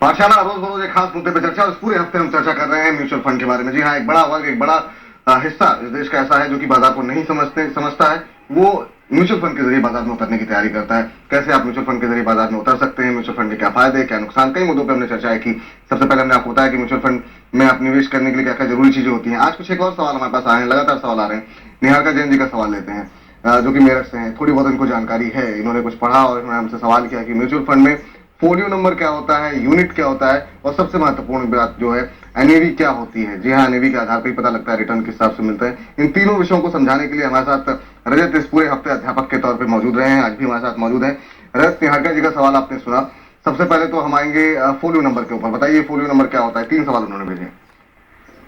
पाठशाला रोज बरोज एक खास मुद्दे पर चर्चा। इस पूरे हफ्ते हम चर्चा कर रहे हैं म्यूचुअल फंड के बारे में। जी हाँ, एक बड़ा वर्ग, एक बड़ा हिस्सा इस देश का ऐसा है जो कि बाजार को नहीं समझता है। वो म्यूचुअल फंड के जरिए बाजार में उतरने की तैयारी करता है। कैसे आप म्यूचुअल फंड के जरिए बाजार में उतर सकते हैं, म्यूचुअल फंड के क्या फायदे, क्या नुकसान, कई मुद्दों पर हमने चर्चा की। सबसे पहले हमने आपको बताया कि म्यूचुअल फंड में आप निवेश करने के लिए क्या क्या जरूरी चीजें होती हैं। आज कुछ एक और सवाल हमारे पास आए हैं, लगातार सवाल आ रहे हैं। निहारिका जैन जी का सवाल लेते हैं, जो कि मेरठ से हैं। थोड़ी बहुत इनको जानकारी है, इन्होंने कुछ पढ़ा और इन्होंने हमसे सवाल किया कि म्यूचुअल फंड में फोलियो नंबर क्या होता है, यूनिट क्या होता है, और सबसे महत्वपूर्ण बात जो है एनएवी क्या होती है। जी हाँ, एनएवी के आधार पर ही पता लगता है रिटर्न किस हिसाब से मिलता है। इन तीनों विषयों को समझाने के लिए हमारे साथ रजत इस पूरे हफ्ते अध्यापक के तौर पर मौजूद रहे हैं, आज भी हमारे साथ मौजूद है। रजत, निहारिका जी का सवाल आपने सुना। सबसे पहले तो हम आएंगे फोलियो नंबर के ऊपर। बताइए फोलियो नंबर क्या होता है। 3 सवाल उन्होंने भेजे।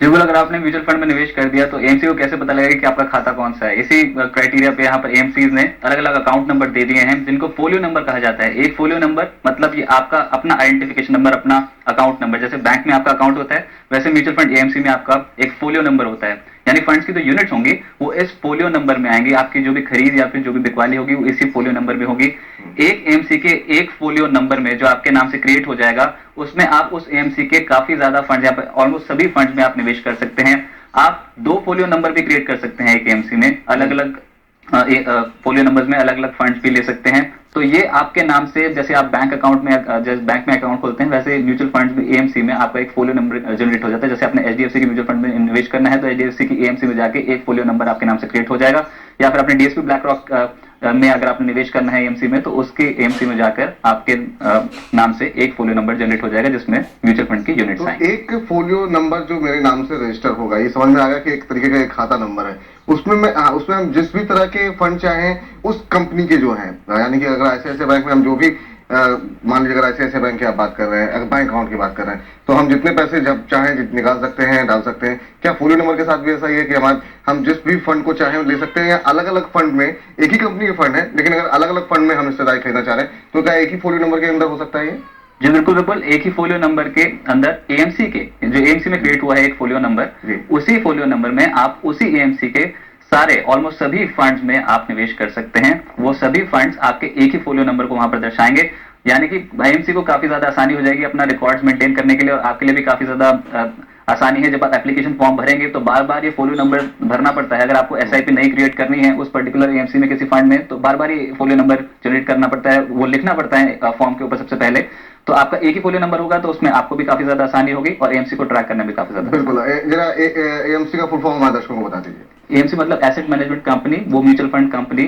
बिल्कुल, अगर आपने म्यूचुअल फंड में निवेश कर दिया तो एएमसी को कैसे पता लगेगा कि आपका खाता कौन सा है। इसी क्राइटेरिया पे यहाँ पर एएमसीज ने अलग अलग अकाउंट नंबर दे दिए हैं जिनको फोलियो नंबर कहा जाता है। एक फोलियो नंबर मतलब ये आपका अपना आइडेंटिफिकेशन नंबर, अपना अकाउंट नंबर। जैसे बैंक में आपका अकाउंट होता है वैसे म्यूचुअल फंड एएमसी में आपका एक फोलियो नंबर होता है। यानी फंड्स की जो यूनिट्स होंगी वो इस फोलियो नंबर में आएंगी। आपकी जो भी खरीद या फिर जो भी बिकवाली होगी वो इसी फोलियो नंबर में होगी। एक एएमसी के एक फोलियो नंबर में जो आपके नाम से क्रिएट हो जाएगा उसमें आप उस एएमसी के काफी ज्यादा फंड या ऑलमोस्ट सभी फंड में आप निवेश कर सकते हैं। आप 2 फोलियो नंबर भी क्रिएट कर सकते हैं एक एएमसी में। अलग अलग फोलियो नंबर्स में अलग अलग फंड्स भी ले सकते हैं। तो ये आपके नाम से, जैसे आप बैंक अकाउंट में जैसे बैंक में अकाउंट खोलते हैं वैसे म्यूचुअल फंड में एएमसी में आपका एक फोलियो नंबर जनरेट हो जाता है। जैसे आपने एचडीएफसी के म्यूचुअल फंड में इन्वेस्ट करना है तो एचडीएफसी की एएमसी में जाके एक फोलियो नंबर आपके नाम से क्रिएट हो जाएगा। या फिर अपने डीएसपी ब्लैक रॉक में अगर आपने निवेश करना है एएमसी में तो उसके एएमसी में जाकर आपके नाम से एक फोलियो नंबर जनरेट हो जाएगा जिसमें म्यूचुअल फंड की यूनिट्स आएंगे। एक फोलियो नंबर जो मेरे नाम से रजिस्टर होगा, ये समझ में आ गया कि एक तरीके का एक खाता नंबर है। उसमें हम जिस भी तरह के फंड चाहें उस कंपनी के जो है, यानी कि अगर ऐसे बैंक में हम जो भी मान लीजिए अगर ऐसे बैंक की आप बात कर रहे हैं, अगर बैंक अकाउंट की बात कर रहे हैं, तो हम जितने पैसे जब चाहें निकाल सकते हैं, डाल सकते हैं। क्या फोलियो नंबर के साथ भी ऐसा ही है कि हम जिस भी फंड को चाहें ले सकते हैं, या अलग अलग फंड में एक ही कंपनी के फंड है लेकिन अगर अलग अलग फंड में हम हिस्सेदारी खरीदना चाह रहे हैं तो क्या एक ही फोलियो नंबर के अंदर हो सकता है ये? जी बिल्कुल बिल्कुल, एक ही फोलियो नंबर के अंदर एएमसी के जो एएमसी में क्रिएट हुआ है एक फोलियो नंबर, उसी फोलियो नंबर में आप उसी एएमसी के सारे ऑलमोस्ट सभी फंड्स में आप निवेश कर सकते हैं। वो सभी फंड्स आपके एक ही फोलियो नंबर को वहां पर दर्शाएंगे। यानी कि एएमसी को काफी ज्यादा आसानी हो जाएगी अपना रिकॉर्ड्स मेंटेन करने के लिए, और आपके लिए भी काफी ज्यादा आसानी है। जब आप एप्लीकेशन फॉर्म भरेंगे तो बार बार ये फोलियो नंबर भरना पड़ता है। अगर आपको एसआईपी नहीं क्रिएट करनी है उस पर्टिकुलर एएमसी में किसी फंड में तो बार बार ये फोलियो नंबर जनरेट करना पड़ता है, वो लिखना पड़ता है फॉर्म के ऊपर सबसे पहले। तो आपका एक ही फोलियो नंबर होगा तो उसमें आपको भी काफी ज्यादा आसानी होगी और एएमसी को ट्रैक करना भी काफी ज्यादा। बिल्कुल, जरा एएमसी का फुल फॉर्म हमारे दर्शकों को बता दीजिए। एएमसी मतलब एसेट मैनेजमेंट कंपनी, वो म्यूचुअल फंड कंपनी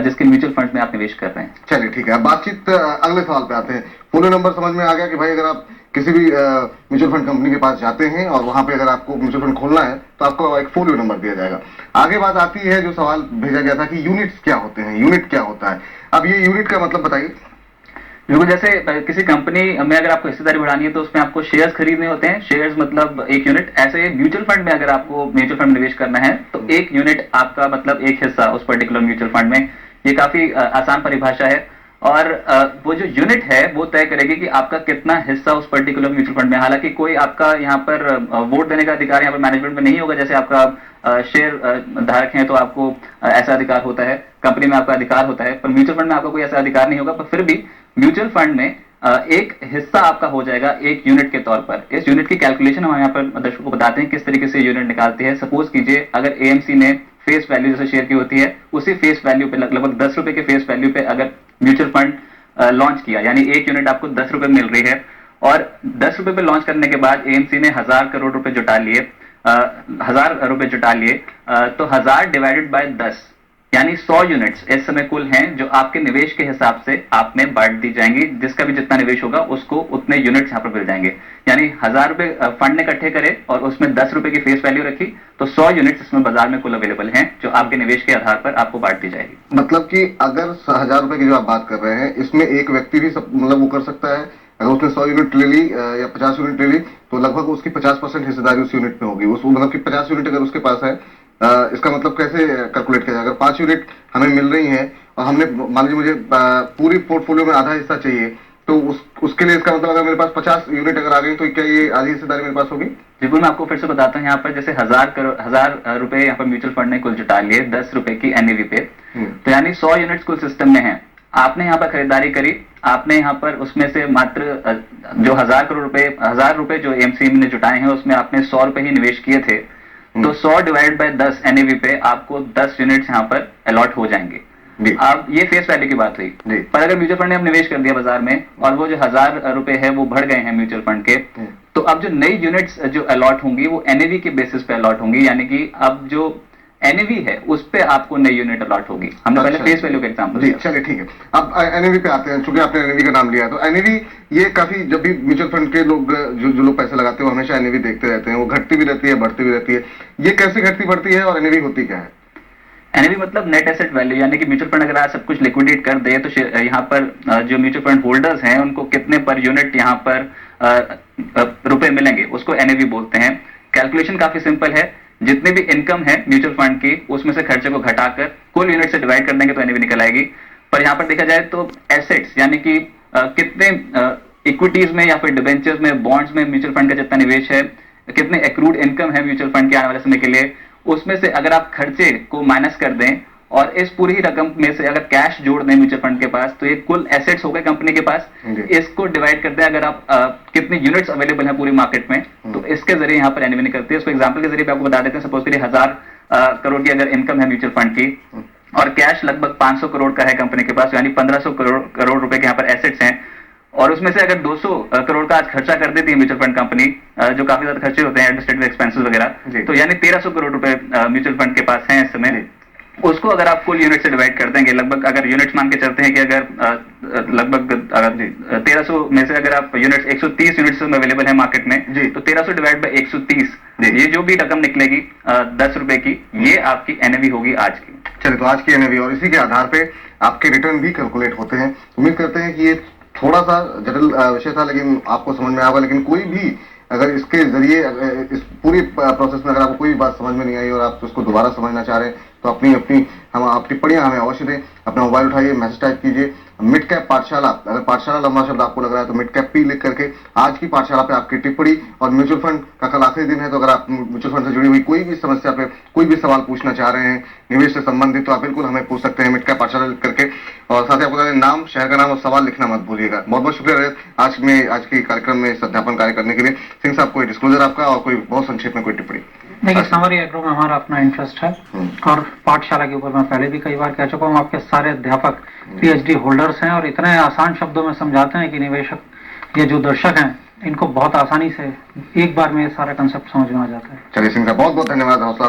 जिसके म्यूचुअल फंड में आप निवेश कर रहे हैं। चलिए ठीक है, बातचीत अगले सवाल पे आते हैं। फोलियो नंबर समझ में आ गया कि भाई अगर आप किसी भी म्यूचुअल फंड कंपनी के पास जाते हैं और वहां पे अगर आपको म्यूचुअल फंड खोलना है तो आपको एक फोलियो नंबर दिया जाएगा। आगे बात आती है जो सवाल भेजा गया था कि यूनिट्स क्या होते हैं, यूनिट क्या होता है। अब ये यूनिट का मतलब बताइए। बिल्कुल, जैसे किसी कंपनी में अगर आपको हिस्सेदारी बढ़ानी है तो उसमें आपको शेयर्स खरीदने होते हैं। शेयर्स मतलब एक यूनिट। ऐसे म्यूचुअल फंड में अगर आपको म्यूचुअल फंड में निवेश करना है तो एक यूनिट आपका मतलब एक हिस्सा उस पर्टिकुलर म्यूचुअल फंड में। ये काफी आसान परिभाषा है और वो जो यूनिट है वो तय करेगी कि आपका कितना हिस्सा उस पर्टिकुलर म्यूचुअल फंड में। हालांकि कोई आपका यहाँ पर वोट देने का अधिकार यहाँ पर मैनेजमेंट में नहीं होगा। जैसे आपका शेयर धारक हैं तो आपको ऐसा अधिकार होता है, कंपनी में आपका अधिकार होता है, पर म्यूचुअल फंड में आपका कोई ऐसा अधिकार नहीं होगा। पर फिर भी म्यूचुअल फंड में एक हिस्सा आपका हो जाएगा एक यूनिट के तौर पर। इस यूनिट की कैलकुलेशन हम यहाँ पर दर्शकों को बताते हैं किस तरीके से यूनिट निकालती है। सपोज कीजिए अगर एएमसी ने फेस वैल्यू जैसे शेयर की होती है उसी फेस वैल्यू पे लगभग 10 रुपए के फेस वैल्यू पे अगर म्यूचुअल फंड लॉन्च किया, यानी एक यूनिट आपको 10 रुपए मिल रही है और 10 रुपए पे लॉन्च करने के बाद एएमसी ने 1000 करोड़ रुपए जुटा लिए, 1000 रुपए जुटा लिए, तो 1000 डिवाइडेड बाय 10 यानी 100 यूनिट्स इस समय कुल हैं जो आपके निवेश के हिसाब से आप में बांट दी जाएंगी। जिसका भी जितना निवेश होगा उसको उतने यूनिट्स यहाँ पर मिल जाएंगे। यानी 1000 रुपए फंड ने इकट्ठे करे और उसमें 10 रुपए की फेस वैल्यू रखी तो 100 यूनिट्स इसमें बाजार में कुल अवेलेबल हैं जो आपके निवेश के आधार पर आपको बांट दी जाएगी। मतलब कि अगर 1000 रुपए की जो आप बात कर रहे हैं इसमें एक व्यक्ति भी मतलब वो कर सकता है। अगर उसने 100 यूनिट ले ली या 50 यूनिट ले ली तो लगभग उसकी 50% हिस्सेदारी उस यूनिट में होगी। उस मतलब कि 50 यूनिट अगर उसके पास है, इसका मतलब कैसे कैलकुलेट किया जाए। अगर 5 यूनिट हमें मिल रही है और हमने मान लीजिए मुझे पूरी पोर्टफोलियो में आधा हिस्सा चाहिए तो उसके लिए इसका मतलब अगर मेरे पास 50 यूनिट अगर आ गई तो क्या ये आधी हिस्सेदारी मेरे पास होगी? बिल्कुल, मैं आपको फिर से बताता हूँ। यहाँ पर जैसे 1000 रुपए यहाँ पर म्यूचुअल फंड ने कुल जुटा लिए 10 रुपए की एनएवी पे, तो यानी 100 यूनिट्स कुल सिस्टम में है। आपने यहाँ पर खरीदारी करी, आपने यहाँ पर उसमें से मात्र जो 1,000 रुपए जो एमसीएम ने जुटाए हैं उसमें आपने 100 रुपए ही निवेश किए थे, तो 100 डिवाइड बाय 10 एनएवी पे आपको 10 यूनिट्स यहाँ पर अलॉट हो जाएंगे। अब ये फेस वैल्यू की बात हुई, पर अगर म्यूचुअल फंड ने अब निवेश कर दिया बाजार में और वो जो 1,000 रुपए है वो बढ़ गए हैं म्यूचुअल फंड के, तो अब जो नई यूनिट्स जो अलॉट होंगी वो एनएवी के बेसिस पे अलॉट होंगी, यानी कि अब जो एनएवी है उस पे आपको नई यूनिट अलॉट होगी। हमने पहले फेस वैल्यू का एग्जांपल दिया। चलिए ठीक है, अब एनएवी पे आते हैं, चूंकि आपने एनएवी का नाम लिया, तो एनएवी ये काफी, जब भी म्यूचुअल फंड के लोग जो लोग पैसे लगाते हैं वो हमेशा एनएवी देखते रहते हैं, वो घटती भी रहती है बढ़ती भी रहती है, ये कैसे घटती बढ़ती है और एनएवी होती क्या है? एनएवी मतलब नेट एसेट वैल्यू, यानी कि म्यूचुअल फंड अगर आज सब कुछ लिक्विडेट कर दे तो यहाँ पर जो म्यूचुअल फंड होल्डर्स हैं उनको कितने पर यूनिट यहाँ पर रुपए मिलेंगे, उसको एनएवी बोलते हैं। कैलकुलेशन काफी सिंपल है, जितने भी इनकम है म्यूचुअल फंड की उसमें से खर्चे को घटाकर कुल यूनिट से डिवाइड कर देंगे तो एनएवी निकल आएगी। पर यहाँ पर देखा जाए तो एसेट्स, यानी कि कितने इक्विटीज में या फिर डिबेंचर्स में, बॉन्ड्स में म्यूचुअल फंड का जितना निवेश है, कितने एक्रूड इनकम है म्यूचुअल फंड के आने वाले समय के लिए, उसमें से अगर आप खर्चे को माइनस कर दें और इस पूरी रकम में से अगर कैश जोड़ दें म्यूचुअल फंड के पास, तो ये कुल एसेट्स हो गए कंपनी के पास। इसको डिवाइड कर दें अगर आप कितनी यूनिट्स अवेलेबल है पूरी मार्केट में, तो इसके जरिए यहाँ पर एनएवी निकलती है। उसको एग्जांपल के जरिए आपको बता देते हैं, सपोज करिए 1,000 करोड़ की अगर इनकम है म्यूचुअल फंड की और कैश लगभग 500 करोड़ का है कंपनी के पास, यानी 1,500 करोड़ रुपए के यहाँ पर एसेट्स हैं, और उसमें से अगर 200 करोड़ का आज खर्चा कर देती है म्यूचुअल फंड कंपनी, जो काफी ज्यादा खर्चे होते हैं एडमिनिस्ट्रेटिव एक्सपेंसेस वगैरह, तो यानी 1,300 करोड़ रुपए म्यूचुअल फंड के पास हैं इस समय। उसको अगर आप कुल यूनिट से डिवाइड कर देंगे, लगभग अगर यूनिट्स मान के चलते हैं कि अगर लगभग 1,300 में से अगर आप यूनिट्स 130 यूनिट्स में अवेलेबल है मार्केट में, तो 1,300 डिवाइड बाय 130, ये जो भी रकम निकलेगी 10 रुपए की, ये आपकी एनएवी होगी आज की। चलिए, तो आज की एनएवी, और इसी के आधार पे आपके रिटर्न भी कैलकुलेट होते हैं। उम्मीद करते हैं कि ये थोड़ा सा जटिल विषय था, लेकिन आपको समझ में आएगा। लेकिन कोई भी अगर इसके जरिए इस पूरी प्रोसेस में अगर आपको कोई बात समझ में नहीं आई और आप उसको दोबारा समझना चाह रहे हैं, तो अपनी हम आप टिप्पणियां हमें अवश्य दें। अपना मोबाइल उठाइए, मैसेज टाइप कीजिए मिड कैप पाठशाला, अगर पाठशाला लंबा शब्द आपको लग रहा है तो मिड कैप पी लिख करके आज की पाठशाला पे आपकी टिप्पणी, और म्यूचुअल फंड का कल आखिरी दिन है, तो अगर आप म्यूचुअल फंड से जुड़ी हुई कोई भी समस्या पे कोई भी सवाल पूछना चाह रहे हैं निवेश से संबंधित, तो आप बिल्कुल हमें पूछ सकते हैं मिड कैप पाठशाला लिख करके। और साथ ही आपको नाम, शहर का नाम और सवाल लिखना मत भूलिएगा। बहुत बहुत शुक्रिया आज के कार्यक्रम में इस अध्यापन कार्य करने के लिए। सिंह साहब, कोई डिस्क्लोजर आपका और कोई बहुत संक्षेप में कोई टिप्पणी? देखिए, समरी एग्रो में हमारा अपना इंटरेस्ट है और पाठशाला के ऊपर मैं पहले भी कई बार कह चुका हूँ, आपके सारे अध्यापक पीएचडी होल्डर्स हैं और इतने आसान शब्दों में समझाते हैं कि निवेशक, ये जो दर्शक हैं, इनको बहुत आसानी से एक बार में ये सारा कंसेप्ट समझ में आ जाता है। चलिए सिंह साहब, बहुत बहुत धन्यवाद हौसला